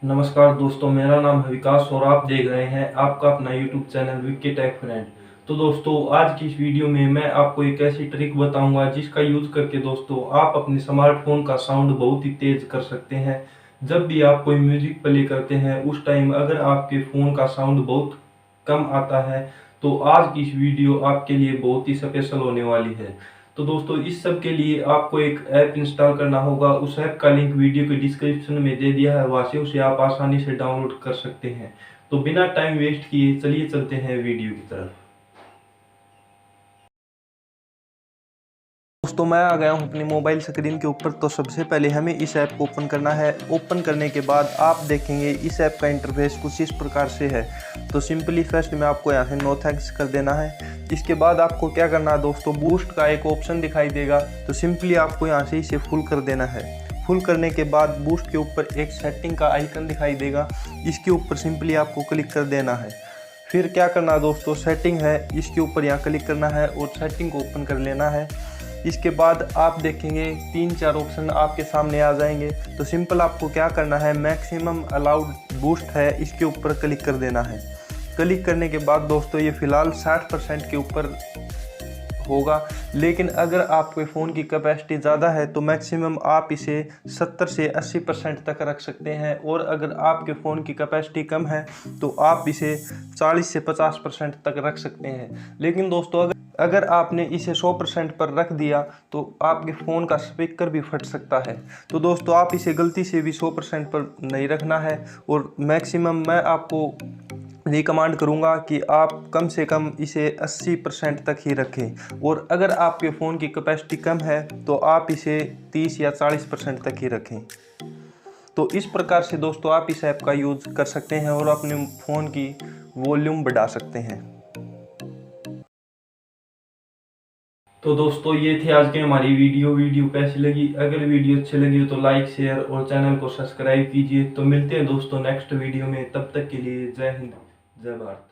नमस्कार दोस्तों, मेरा नाम है विकास और आप देख रहे हैं आपका अपना YouTube channel Vicky tech friend. तो दोस्तों, आज की इस वीडियो में मैं आपको एक ऐसी ट्रिक बताऊंगा जिसका यूज करके दोस्तों आप अपने स्मार्टफोन का साउंड बहुत ही तेज कर सकते हैं। जब भी आप कोई म्यूजिक प्ले करते हैं उस टाइम अगर आपके फ़ोन का साउंड बहुत कम आता है तो आज की इस वीडियो आपके लिए बहुत ही स्पेशल होने वाली है। तो दोस्तों, इस सब के लिए आपको एक ऐप इंस्टॉल करना होगा। उस ऐप का लिंक वीडियो के डिस्क्रिप्शन में दे दिया है, वहाँ से उसे आप आसानी से डाउनलोड कर सकते हैं। तो बिना टाइम वेस्ट किए चलिए चलते हैं वीडियो की तरफ। दोस्तों, मैं आ गया हूं अपनी मोबाइल स्क्रीन के ऊपर। तो सबसे पहले हमें इस ऐप को ओपन करना है। ओपन करने के बाद आप देखेंगे इस ऐप का इंटरफेस कुछ इस प्रकार से है। तो सिंपली फर्स्ट में आपको यहाँ से नो थैंक्स कर देना है। इसके बाद आपको क्या करना है दोस्तों, बूस्ट का एक ऑप्शन दिखाई देगा। तो सिंपली आपको यहाँ से इसे फुल कर देना है। फुल करने के बाद बूस्ट के ऊपर एक सेटिंग का आइकन दिखाई देगा, इसके ऊपर सिंपली आपको क्लिक कर देना है। फिर क्या करना है दोस्तों, सेटिंग है इसके ऊपर यहाँ क्लिक करना है और सेटिंग को ओपन कर लेना है। इसके बाद आप देखेंगे 3-4 ऑप्शन आपके सामने आ जाएंगे। तो सिंपल आपको क्या करना है, मैक्सिमम अलाउड बूस्ट है इसके ऊपर क्लिक कर देना है। क्लिक करने के बाद दोस्तों ये फ़िलहाल 60% के ऊपर होगा, लेकिन अगर आपके फ़ोन की कैपेसिटी ज़्यादा है तो मैक्सिमम आप इसे 70 से 80% तक रख सकते हैं। और अगर आपके फ़ोन की कैपेसिटी कम है तो आप इसे 40 से 50% तक रख सकते हैं। लेकिन दोस्तों, अगर आपने इसे 100% पर रख दिया तो आपके फ़ोन का स्पीकर भी फट सकता है। तो दोस्तों, आप इसे गलती से भी 100% पर नहीं रखना है। और मैक्सिमम मैं आपको रिकमेंड करूंगा कि आप कम से कम इसे 80% तक ही रखें। और अगर आपके फ़ोन की कैपेसिटी कम है तो आप इसे 30 या 40% तक ही रखें। तो इस प्रकार से दोस्तों आप इस ऐप का यूज़ कर सकते हैं और अपने फ़ोन की वॉल्यूम बढ़ा सकते हैं। तो दोस्तों, ये थी आज की हमारी वीडियो कैसी लगी? अगर वीडियो अच्छी लगी हो तो लाइक शेयर और चैनल को सब्सक्राइब कीजिए। तो मिलते हैं दोस्तों नेक्स्ट वीडियो में, तब तक के लिए जय हिंद जय भारत।